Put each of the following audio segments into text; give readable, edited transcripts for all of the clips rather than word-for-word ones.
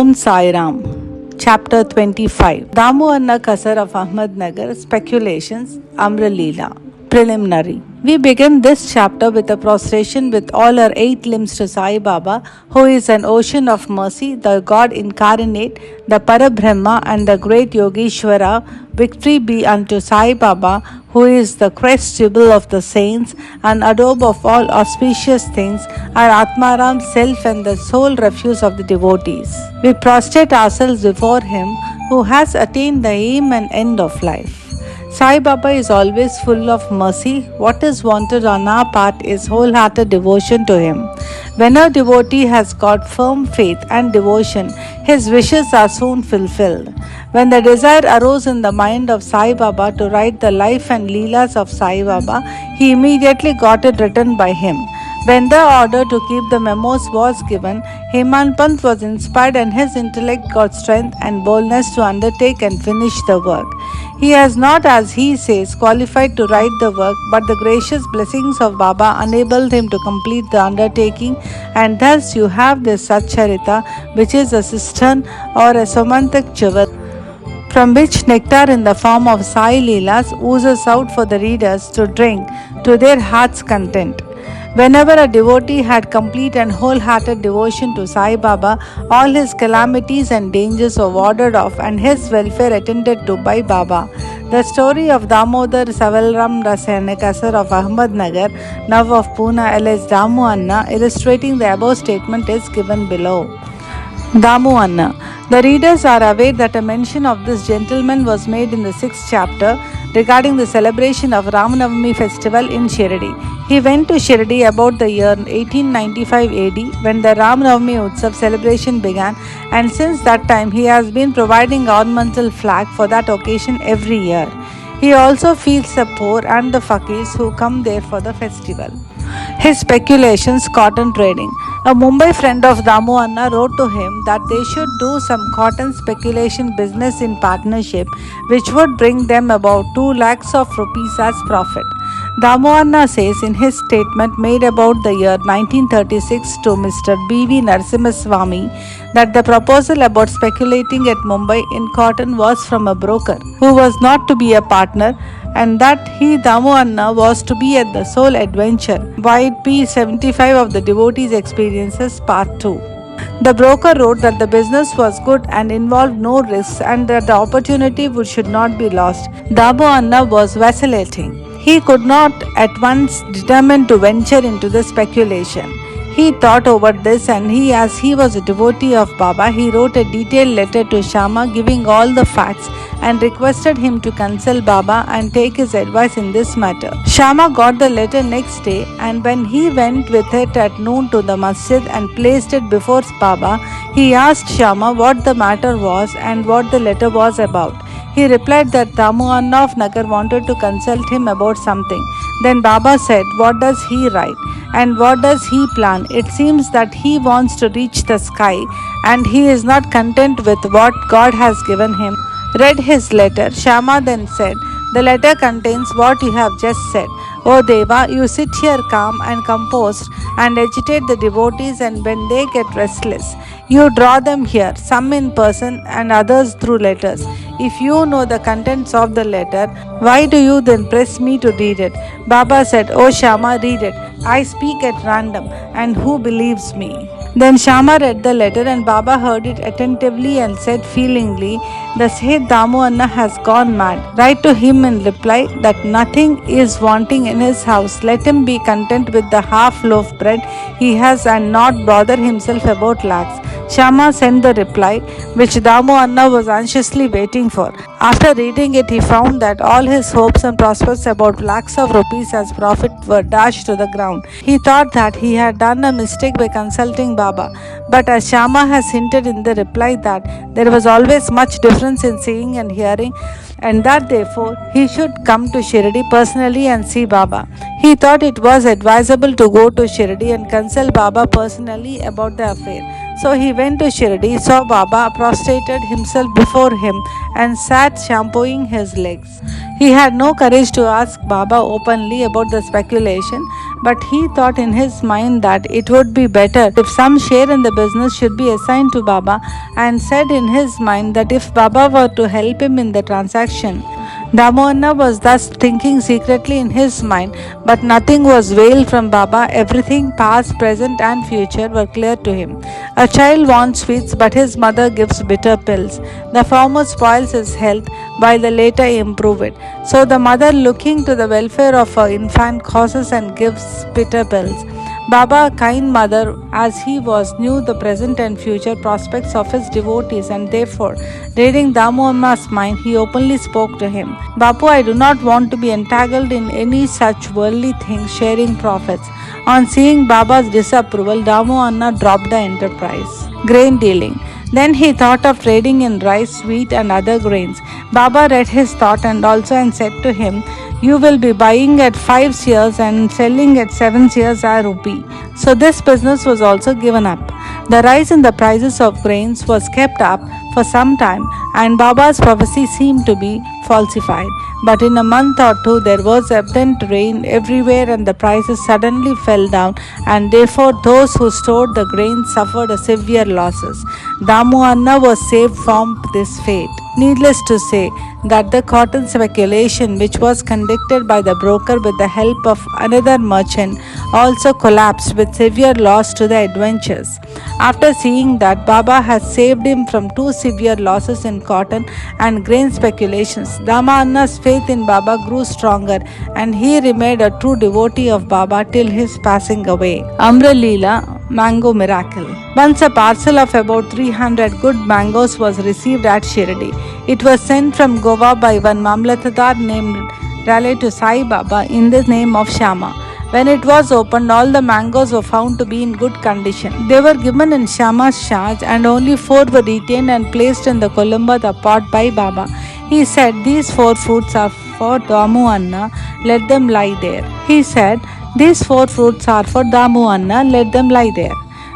Om Sai Ram. Chapter 25. Damu Anna Kasar of Ahmednagar, Speculations, Amra Leela. Preliminary. We begin this chapter with a prostration with all our 8 limbs to Sai Baba, who is an ocean of mercy, the God incarnate, the Parabrahma and the great Yogeshwara. Victory be unto Sai Baba, who is the crest jewel of the saints and adobe of all auspicious things, our Atmaram self and the sole refuge of the devotees. We prostrate ourselves before him who has attained the aim and end of life. Sai Baba is always full of mercy. What is wanted on our part is wholehearted devotion to him. When a devotee has got firm faith and devotion, his wishes are soon fulfilled. When the desire arose in the mind of Sai Baba to write the life and leelas of Sai Baba, he immediately got it written by him. When the order to keep the memos was given, Hemant Pant was inspired and his intellect got strength and boldness to undertake and finish the work. He has not, as he says, qualified to write the work, but the gracious blessings of Baba enabled him to complete the undertaking, and thus you have this Satcharita, which is a cistern or a somantic jewel, from which nectar in the form of Sai Leelas oozes out for the readers to drink to their heart's content. Whenever a devotee had complete and wholehearted devotion to Sai Baba, all his calamities and dangers were warded off and his welfare attended to by Baba. The story of Damodar Savalram Rasayanakasar of Ahmednagar, now of Pune, alias Damu Anna, illustrating the above statement is given below. Damu Anna. The readers are aware that a mention of this gentleman was made in the 6th chapter regarding the celebration of Ramanavami festival in Shirdi. He went to Shirdi about the year 1895 AD when the Ramanavami Utsav celebration began, and since that time he has been providing ornamental flag for that occasion every year. He also feeds the poor and the fakirs who come there for the festival. His speculations, cotton trading. A Mumbai friend of Damu Anna wrote to him that they should do some cotton speculation business in partnership, which would bring them about 2 lakhs of rupees as profit. Damu Anna says in his statement made about the year 1936 to Mr. B.V. Narasimhaswamy that the proposal about speculating at Mumbai in cotton was from a broker who was not to be a partner, and that he, Damu Anna, was to be at the sole adventure. White P. 75 of the Devotees' Experiences, Part 2. The broker wrote that the business was good and involved no risks and that the opportunity should not be lost. Damu Anna was vacillating. He could not at once determine to venture into the speculation. He thought over this, and as he was a devotee of Baba, he wrote a detailed letter to Shama giving all the facts and requested him to consult Baba and take his advice in this matter. Shama got the letter next day, and when he went with it at noon to the masjid and placed it before Baba, he asked Shama what the matter was and what the letter was about. He replied that Damu Anna of Nagar wanted to consult him about something. Then Baba said, "What does he write? And what does he plan? It seems that he wants to reach the sky and he is not content with what God has given him." Read his letter. Shama then said, "The letter contains what you have just said. O Deva, you sit here calm and composed and agitate the devotees, and when they get restless, you draw them here, some in person and others through letters. If you know the contents of the letter, why do you then press me to read it?" Baba said, "O Shama, read it. I speak at random, and who believes me?" Then Shama read the letter, and Baba heard it attentively and said feelingly, "The said Damu Anna has gone mad. Write to him in reply that nothing is wanting in his house. Let him be content with the half loaf bread he has and not bother himself about lakhs." Shama sent the reply, which Damu Anna was anxiously waiting for. After reading it, he found that all his hopes and prospects about lakhs of rupees as profit were dashed to the ground. He thought that he had done a mistake by consulting Baba, but as Shama has hinted in the reply that there was always much difference in seeing and hearing, and that therefore he should come to Shirdi personally and see Baba. He thought it was advisable to go to Shirdi and consult Baba personally about the affair. So he went to Shirdi, saw Baba, prostrated himself before him, and sat shampooing his legs. He had no courage to ask Baba openly about the speculation, but he thought in his mind that it would be better if some share in the business should be assigned to Baba, and said in his mind that if Baba were to help him in the transaction, Damohanna was thus thinking secretly in his mind, but nothing was veiled from Baba. Everything, past, present, and future, were clear to him. A child wants sweets, but his mother gives bitter pills. The former spoils his health, while the latter improve it. So the mother, looking to the welfare of her infant, causes and gives bitter pills. Baba, kind mother as he was, knew the present and future prospects of his devotees, and therefore, reading Damohanna's mind, he openly spoke to him. Bapu, I do not want to be entangled in any such worldly things, sharing profits. On seeing Baba's disapproval, Damohanna dropped the enterprise. Grain dealing. Then he thought of trading in rice, wheat, and other grains. Baba read his thought and said to him, you will be buying at 5 shares and selling at 7 shares a rupee. So this business was also given up. The rise in the prices of grains was kept up for some time, and Baba's prophecy seemed to be falsified. But in a month or two there was abundant rain everywhere, and the prices suddenly fell down, and therefore those who stored the grain suffered a severe losses. Damohanna was saved from this fate. Needless to say that the cotton speculation, which was conducted by the broker with the help of another merchant, also collapsed with severe loss to the adventurers. After seeing that Baba had saved him from two severe losses in cotton and grain speculations, Damohanna's faith in Baba grew stronger, and he remained a true devotee of Baba till his passing away. Amralila Mango Miracle. Once a parcel of about 300 good mangoes was received at Shirdi. It was sent from Goa by one Mamlatadar named Raleigh to Sai Baba in the name of Shama. When it was opened, all the mangoes were found to be in good condition. They were given in Shama's charge, and only 4 were retained and placed in the Columba, the pot, by Baba. He said, these 4 fruits are for Damohanna, let them lie there. These 4 fruits are for Damohanna, let them lie there.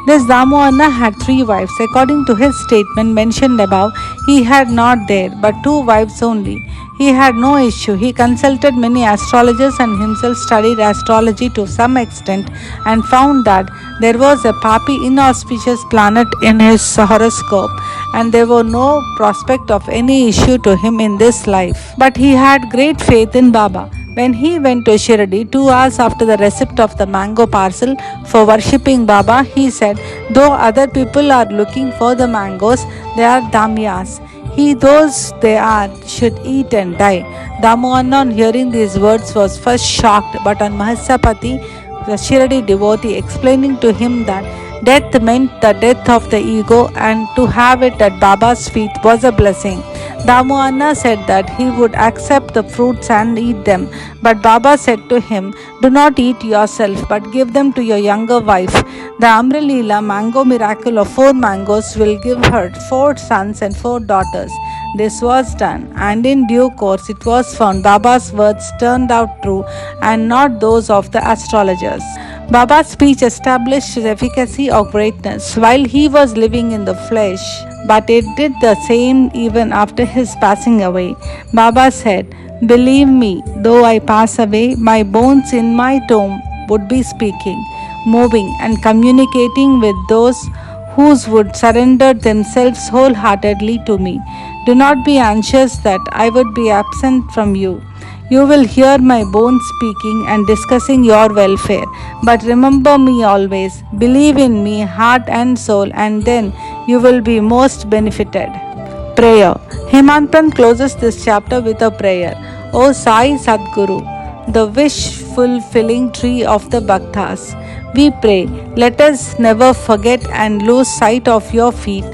This Damohanna had 3 wives. According to his statement mentioned above, he had not there, but 2 wives only. He had no issue. He consulted many astrologers and himself studied astrology to some extent, and found that there was a Papi inauspicious planet in his horoscope, and there was no prospect of any issue to him in this life. But he had great faith in Baba. When he went to Shirdi 2 hours after the receipt of the mango parcel for worshipping Baba, he said, though other people are looking for the mangoes, they are damyas. Those they are, should eat and die. Damohanna, on hearing these words, was first shocked, but on Mahasapati, the Shirdi devotee, explaining to him that death meant the death of the ego, and to have it at Baba's feet was a blessing. Damohanna said that he would accept the fruits and eat them, but Baba said to him, do not eat yourself, but give them to your younger wife. The Amralila mango miracle of 4 mangoes will give her 4 sons and 4 daughters. This was done, and in due course it was found Baba's words turned out true, and not those of the astrologers. Baba's speech established his efficacy of greatness while he was living in the flesh, but it did the same even after his passing away. Baba said, believe me, though I pass away, my bones in my tomb would be speaking, moving, and communicating with those who would surrender themselves wholeheartedly to me. Do not be anxious that I would be absent from you. You will hear my bones speaking and discussing your welfare. But remember me always. Believe in me, heart and soul, and then you will be most benefited. Prayer. Hemantan closes this chapter with a prayer. O Sai Sadguru, the wish-fulfilling tree of the Bhaktas, we pray, let us never forget and lose sight of your feet.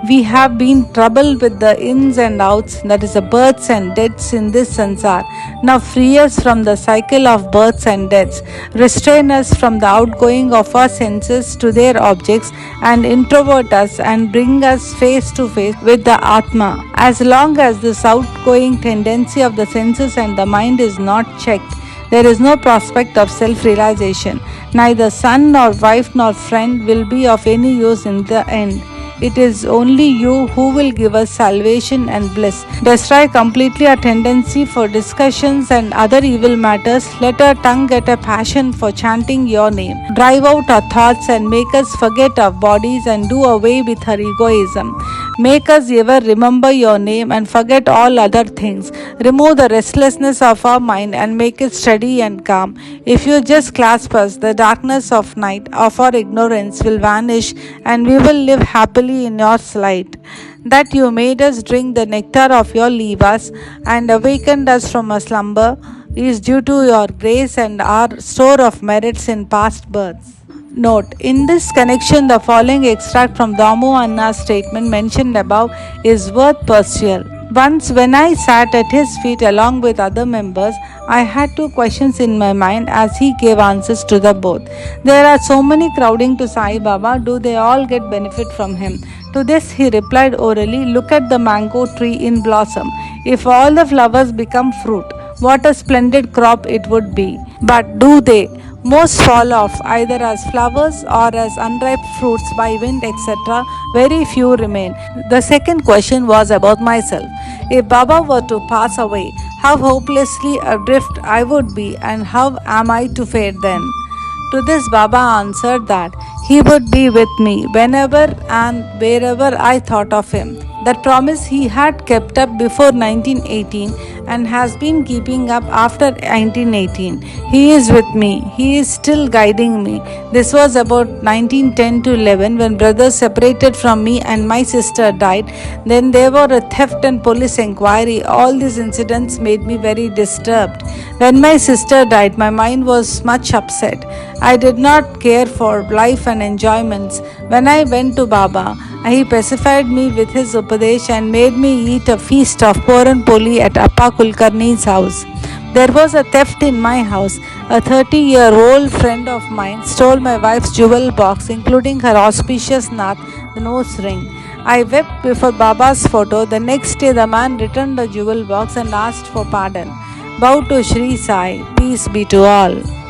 We have been troubled with the ins and outs, that is the births and deaths in this sansar. Now free us from the cycle of births and deaths. Restrain us from the outgoing of our senses to their objects, and introvert us and bring us face to face with the Atma. As long as this outgoing tendency of the senses and the mind is not checked, there is no prospect of self-realization. Neither son nor wife nor friend will be of any use in the end. It is only you who will give us salvation and bliss. Destroy completely our tendency for discussions and other evil matters. Let our tongue get a passion for chanting your name. Drive out our thoughts and make us forget our bodies and do away with our egoism. Make us ever remember your name and forget all other things. Remove the restlessness of our mind and make it steady and calm. If you just clasp us, the darkness of night of our ignorance will vanish and we will live happily in your light. That you made us drink the nectar of your levas and awakened us from a slumber is due to your grace and our store of merits in past births. Note: in this connection, the following extract from Damu Anna's statement mentioned above is worth pursuit. Once, when I sat at his feet along with other members, I had two questions in my mind as he gave answers to the both. There are so many crowding to Sai Baba, do they all get benefit from him? To this he replied orally, look at the mango tree in blossom. If all the flowers become fruit, what a splendid crop it would be. But do they? Most fall off either as flowers or as unripe fruits by wind, etc. Very few remain. The second question was about myself. If Baba were to pass away, how hopelessly adrift I would be, and how am I to fare then? To this, Baba answered that he would be with me whenever and wherever I thought of him. That promise he had kept up before 1918 and has been keeping up after 1918. He is with me. He is still guiding me. This was about 1910 to 11 when brothers separated from me and my sister died. Then there were a theft and police inquiry. All these incidents made me very disturbed. When my sister died, my mind was much upset. I did not care for life and enjoyments. When I went to Baba, he pacified me with his Upadesh and made me eat a feast of Puran Poli at Appa Kulkarni's house. There was a theft in my house. A 30-year-old friend of mine stole my wife's jewel box, including her auspicious nath, the nose ring. I wept before Baba's photo. The next day, the man returned the jewel box and asked for pardon. Bow to Sri Sai. Peace be to all.